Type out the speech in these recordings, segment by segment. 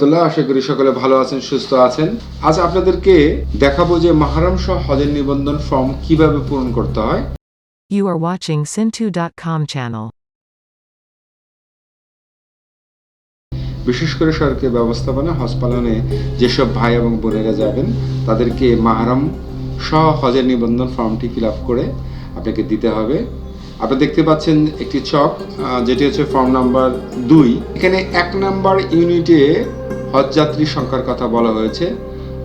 রহমতুল্লাহ। আশা করি সকলে ভালো আছেন, সুস্থ আছেন। আজ আপনাদেরকে দেখাবো যে মাহরাম সহ হজের নিবন্ধন ফর্ম কিভাবে পূরণ করতে হয়। You are watching Sintu.com channel. বিশেষ করে সরকারি ব্যবস্থাপনা হজ পালনে যেসব ভাই এবং বোনেরা যাবেন তাদেরকে মাহরাম সহ হজের নিবন্ধন ফর্মটি ফিল আপ করে আপনাকে দিতে হবে। আপনি দেখতে পাচ্ছেন একটি ছক, যেটি হচ্ছে ফর্ম নাম্বার 2। এখানে 1 নাম্বার ইউনিটে হজ যাত্রী সংখ্যার কথা বলা হয়েছে।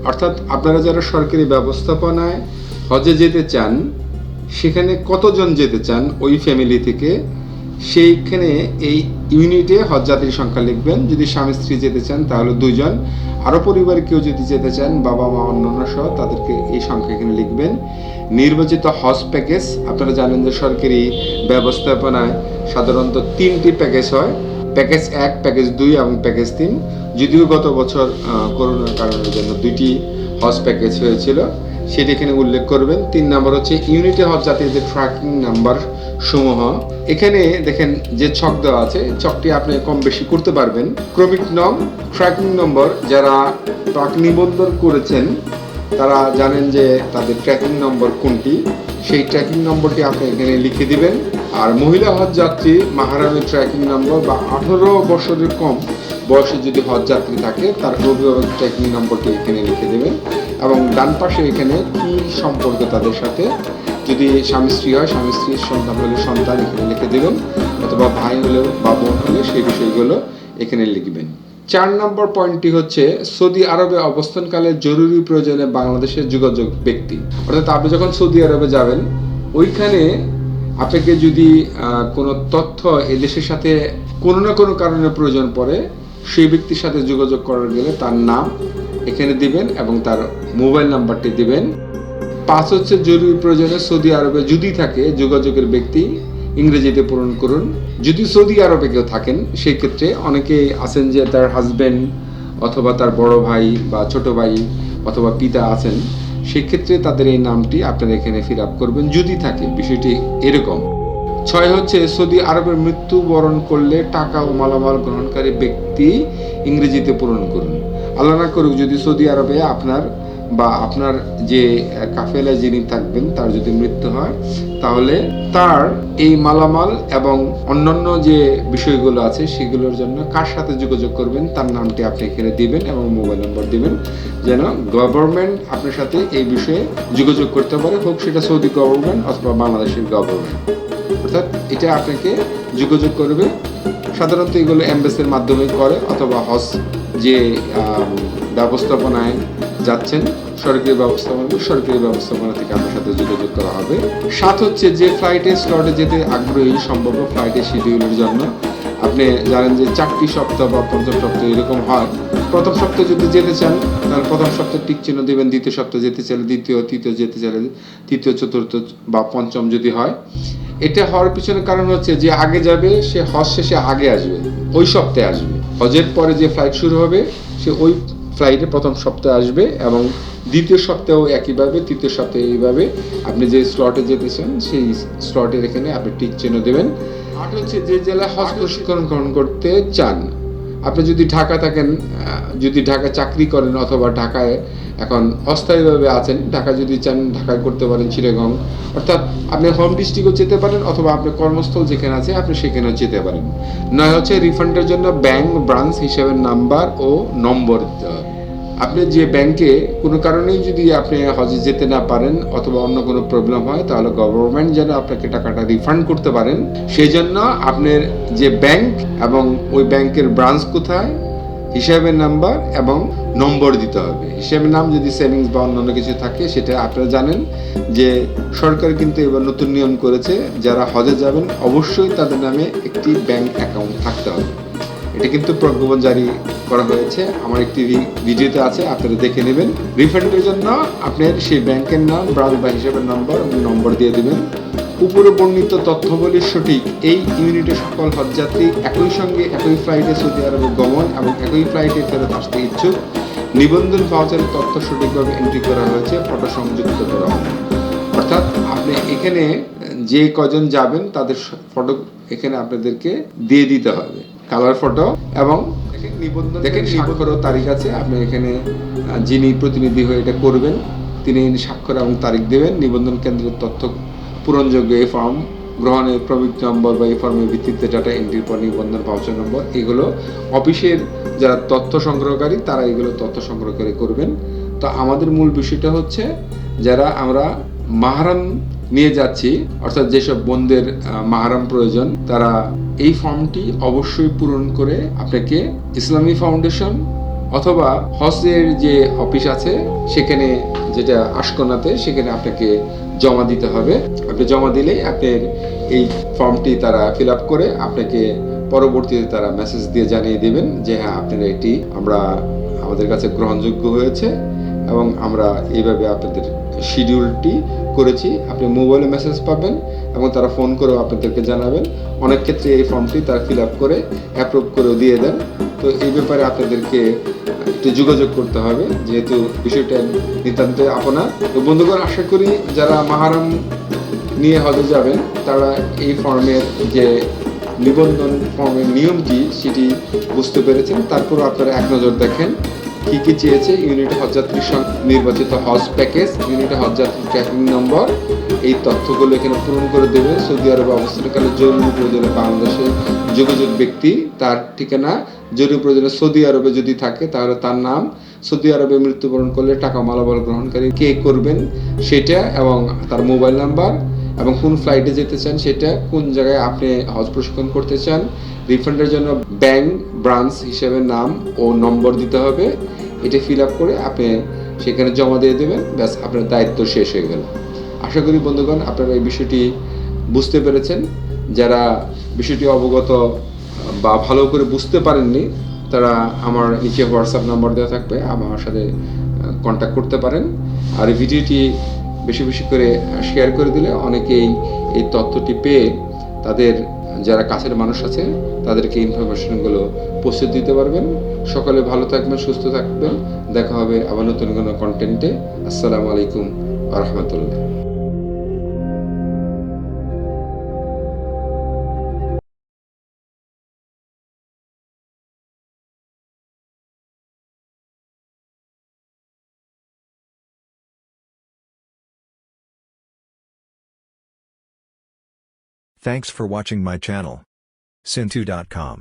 অর্থাৎ আপনারা যারা সরকারি ব্যবস্থাপনায় হজে যেতে চান, সেখানে কতজন যেতে চান ওই ফ্যামিলি থেকে, সেইখানে এই ইউনিটে হজ যাত্রীর সংখ্যা লিখবেন। যদি স্বামী স্ত্রী যেতে চান তাহলে 2 জন, আরও পরিবারে কেউ যদি যেতে চান, বাবা মা অন্যান্য সহ, তাদেরকে এই সংখ্যা এখানে লিখবেন। নির্বাচিত হজ প্যাকেজ, আপনারা জানেন যে সরকারি ব্যবস্থাপনায় সাধারণত 3টি প্যাকেজ হয়, প্যাকেজ 1, প্যাকেজ 2 এবং প্যাকেজ 3। যদিও গত বছর করোনার কারণের জন্য 2টি হজ প্যাকেজ হয়েছিল, সেটি এখানে উল্লেখ করবেন। 3 নম্বর হচ্ছে ইউনিটে হজ যাত্রীদের ট্র্যাকিং নাম্বার সমূহ। এখানে দেখেন যে ছক দেওয়া আছে, ছকটি আপনি কম বেশি করতে পারবেন। ক্রমিক নং, ট্র্যাকিং নম্বর, যারা প্রাক নিবন্ধন করেছেন তারা জানেন যে তাদের ট্র্যাকিং নম্বর কোনটি, সেই ট্র্যাকিং নম্বরটি আপনি এখানে লিখে দিবেন। আর মহিলা হজ যাত্রী মাহরামের ট্র্যাকিং নম্বর বা 18 বছরের কম বয়সে যদি হজ যাত্রী থাকে তার অভিভাবক ট্র্যাকিং নম্বরটি এখানে লিখে দেবেন। এবং ডান পাশে এখানে কি সম্পর্ক তাদের সাথে, যদি স্বামী স্ত্রী হয় স্বামী স্ত্রীর, সন্তান হলে সন্তান এখানে লিখে দেবেন, অথবা ভাই হলেও বা বোন হলে সেই বিষয়গুলো এখানে লিখবেন। 4 নম্বর পয়েন্টটি হচ্ছে সৌদি আরবে অবস্থানকালে জরুরি প্রয়োজনে বাংলাদেশের যোগাযোগ ব্যক্তি। অর্থাৎ আপনি যখন সৌদি আরবে যাবেন, ওইখানে আপনাকে যদি কোনো তথ্য এদেশের সাথে কোনো না কোনো কারণে প্রয়োজন পড়ে, সেই ব্যক্তির সাথে যোগাযোগ করার গেলে তার নাম এখানে দিবেন এবং তার মোবাইল নাম্বারটি দিবেন। 5 হচ্ছে জরুরি প্রয়োজনে সৌদি আরবে যদি থাকে যোগাযোগের ব্যক্তি, ইংরেজিতে পূরণ করুন। যদি সৌদি আরবে কেউ থাকেন, সেই ক্ষেত্রে অনেকে আছেন যে তার হাজবেন্ড অথবা তার বড় ভাই বা ছোট ভাই অথবা পিতা আছেন, সেই ক্ষেত্রে তাদের এই নামটি আপনারা এখানে ফিল আপ করবেন যদি থাকে। বিষয়টি এরকম। 6 হচ্ছে সৌদি আরবের মৃত্যুবরণ করলে টাকা ও মালামাল গ্রহণকারী ব্যক্তি, ইংরেজিতে পূরণ করুন। আল্লাহ না করুক যদি সৌদি আরবে আপনার বা আপনার যে কাফেলায় যিনি থাকবেন তার যদি মৃত্যু হয়, তাহলে তার এই মালামাল এবং অন্যান্য যে বিষয়গুলো আছে সেগুলোর জন্য কার সাথে যোগাযোগ করবেন তার নামটি আপনি এখানে দিবেন এবং মোবাইল নম্বর দিবেন, যেন গভর্নমেন্ট আপনার সাথে এই বিষয়ে যোগাযোগ করতে পারে, হোক সেটা সৌদি গভর্নমেন্ট অথবা বাংলাদেশের গভর্নমেন্ট। অর্থাৎ এটা আপনাকে যোগাযোগ করবে। সাধারণত এগুলো এমবেসির মাধ্যমে করে, অথবা হজ যে ব্যবস্থাপনায় যাচ্ছেন সরকারি ব্যবস্থাপনা থেকে আপনার সাথে যোগাযোগ করা হবে। 7 হচ্ছে যে ফ্লাইটে স্লটে যেতে আগ্রহী সম্ভাব্য ফ্লাইটের শিডিউলের জন্য। আপনি জানেন যে 4টি সপ্তাহ বা 5ম সপ্তাহ এরকম হয়। প্রথম সপ্তাহে যদি যেতে চান তাহলে প্রথম সপ্তাহে টিক চিহ্ন দেবেন, দ্বিতীয় সপ্তাহে যেতে চাইলে দ্বিতীয়, তৃতীয় যেতে চাইলে তৃতীয়, চতুর্থ বা পঞ্চম যদি হয়। এটা হওয়ার পিছনে কারণ হচ্ছে যে আগে যাবে সে হজ শেষে আগে আসবে, ওই সপ্তাহে আসবে। হজের পরে যে ফ্লাইট শুরু হবে সে ওই ফ্লাইটে প্রথম সপ্তাহে আসবে এবং দ্বিতীয় সপ্তাহেও একইভাবে, তৃতীয় সপ্তাহে এইভাবে আপনি যে স্লটে যেতেছেন সেই স্লটের এখানে আপনি টিক চিহ্ন দেবেন। 8 হচ্ছে যে জেলায় হজ প্রশিক্ষণ গ্রহণ করতে চান। আপনি যদি ঢাকা থাকেন, যদি ঢাকা চাকরি করেন অথবা ঢাকায় এখন অস্থায়ীভাবে আছেন, ঢাকা যদি চান ঢাকায় করতে পারেন, চিটাগং, অর্থাৎ আপনি হোম ডিস্ট্রিক্টও যেতে পারেন অথবা আপনার কর্মস্থল যেখানে আছে আপনি সেখানেও যেতে পারেন। 9 হচ্ছে রিফান্ডের জন্য ব্যাংক ব্রাঞ্চ হিসাবের নাম্বার ও নম্বর দিতে হবে। আপনি যে ব্যাংকে কোনো কারণেই যদি আপনি হজে যেতে না পারেন অথবা অন্য কোনো প্রবলেম হয়, তাহলে গভর্নমেন্ট যেন আপনাকে টাকাটা রিফান্ড করতে পারেন, সেই জন্য আপনার যে ব্যাংক এবং ওই ব্যাংকের ব্রাঞ্চ কোথায়, হিসাবের নাম্বার এবং নম্বর দিতে হবে। হিসাবের নাম যদি সেভিংস বা অন্যান্য কিছু থাকে সেটা আপনারা জানেন যে সরকার কিন্তু এবার নতুন নিয়ম করেছে, যারা হজে যাবেন অবশ্যই তাদের নামে একটি ব্যাংক অ্যাকাউন্ট থাকতে হবে। এটা কিন্তু প্রজ্ঞাপন জারি করা হয়েছে, আমার একটি ভিডিওতে আছে, আপনারা দেখে নেবেন। রিফান্ডের জন্য আপনার সেই ব্যাংকের নাম, ব্রাঞ্চ বা হিসাবের নাম্বার এবং নম্বর দিয়ে দেবেন। উপরে বর্ণিত তথ্যাবলী সঠিক। এই ইউনিটে সকল হজযাত্রী একই সঙ্গে একই ফ্লাইটে সৌদি আরবে গমন এবং একই ফ্লাইটে ফেরত আসতে ইচ্ছুক। নিবন্ধন ভাউচারের তথ্য সঠিকভাবে এন্ট্রি করা হয়েছে, ফটো সংযুক্ত করা হবে। অর্থাৎ আপনি এখানে যে কজন যাবেন তাদের ফটো এখানে আপনাদেরকে দিয়ে দিতে হবে, কালার ফটো এবং দেখেন স্বাক্ষর ও তারিখ আছে। আপনি এখানে যিনি প্রতিনিধি হয়ে এটা করবেন তিনি স্বাক্ষর এবং তারিখ দেবেন। নিবন্ধন কেন্দ্রের তথ্য পূরণযোগ্য এই ফর্ম গ্রহণের প্রবৃত্ত নম্বর বা এই ফর্মের ভিত্তিতে ডাটা এন্ট্রির পর নিবন্ধন ভাউচার নম্বর, এগুলো অফিসের যারা তথ্য সংগ্রহকারী তারা এগুলো তথ্য সংগ্রহ করে করবেন। তো আমাদের মূল বিষয়টা হচ্ছে যারা আমরা মাহরাম নিয়ে যাচ্ছি, অর্থাৎ যেসব বোনদের মাহরাম প্রয়োজন, তারা এই ফর্মটি অবশ্যই পূরণ করে আপনাকে ইসলামী ফাউন্ডেশন অথবা হজের যে অফিস আছে সেখানে, যেটা আশকোনাতে, সেখানে আপনাকে জমা দিতে হবে। আপনি জমা দিলেই আপনার এই ফর্মটি তারা ফিল আপ করে আপনাকে পরবর্তীতে তারা মেসেজ দিয়ে জানিয়ে দেবেন যে হ্যাঁ আপনারা এটি আমাদের কাছে গ্রহণযোগ্য হয়েছে এবং আমরা এইভাবে আপনাদের শিডিউলটি করেছি। আপনি মোবাইলে মেসেজ পাবেন এবং তারা ফোন করেও আপনাদেরকে জানাবেন। অনেক ক্ষেত্রে এই ফর্মটি তারা ফিল আপ করে অ্যাপ্রুভ করেও দিয়ে দেন। তো এই ব্যাপারে আপনাদেরকে একটু যোগাযোগ করতে হবে, যেহেতু বিষয়টা নিতান্ত আপনা। তো বন্ধুগণ, আশা করি যারা মাহরাম নিয়ে হজে যাবেন তারা এই ফর্মের যে নিবন্ধন ফর্মের নিয়মটি সেটি বুঝতে পেরেছেন। তারপরও আপনারা এক নজর দেখেন কি কি চেয়েছে। ইউনিট হজযাত্রীর নির্বাচিত হজ প্যাকেজ, ইউনিট হজযাত্রী ট্র্যাকিং নম্বর, এই তথ্যগুলো এখানে পূরণ করে দেবে। সৌদি আরবে অবস্থানকালে জরুরি প্রয়োজনে বাংলাদেশে যোগাযোগ ব্যক্তি, তার ঠিকানা, জরুরি প্রয়োজনে সৌদি আরবে যদি থাকে তাহলে তার নাম, সৌদি আরবে মৃত্যুবরণ করলে টাকা মালামাল গ্রহণকারী কে করবেন সেটা, এবং তার মোবাইল নাম্বার, এবং কোন ফ্লাইটে যেতে চান সেটা, কোন জায়গায় আপনি হজ প্রশিক্ষণ করতে চান, রিফান্ডের জন্য ব্যাংক ব্রাঞ্চ হিসেবে নাম ও নম্বর দিতে হবে। এটা ফিল আপ করে আপনি সেখানে জমা দিয়ে দেবেন, ব্যাস আপনার দায়িত্ব শেষ হয়ে গেল। আশা করি বন্ধুগণ আপনারা এই বিষয়টি বুঝতে পেরেছেন। যারা বিষয়টি অবগত বা ভালো করে বুঝতে পারেননি তারা আমার নিচে হোয়াটসঅ্যাপ নাম্বার দেওয়া থাকবে, আমার সাথে কন্ট্যাক্ট করতে পারেন। আর এই ভিডিওটি বেশি বেশি করে শেয়ার করে দিলে অনেকেই এই তথ্যটি পেয়ে তাদের যারা কাছের মানুষ আছে তাদেরকে ইনফরমেশনগুলো পৌঁছে দিতে পারবেন। সকলে ভালো থাকবেন, সুস্থ থাকবেন। দেখা হবে আবার নতুন কোনো কন্টেন্টে। আসসালামু আলাইকুম ওয়া রাহমাতুল্লাহ। Thanks for watching my channel. Sintu.com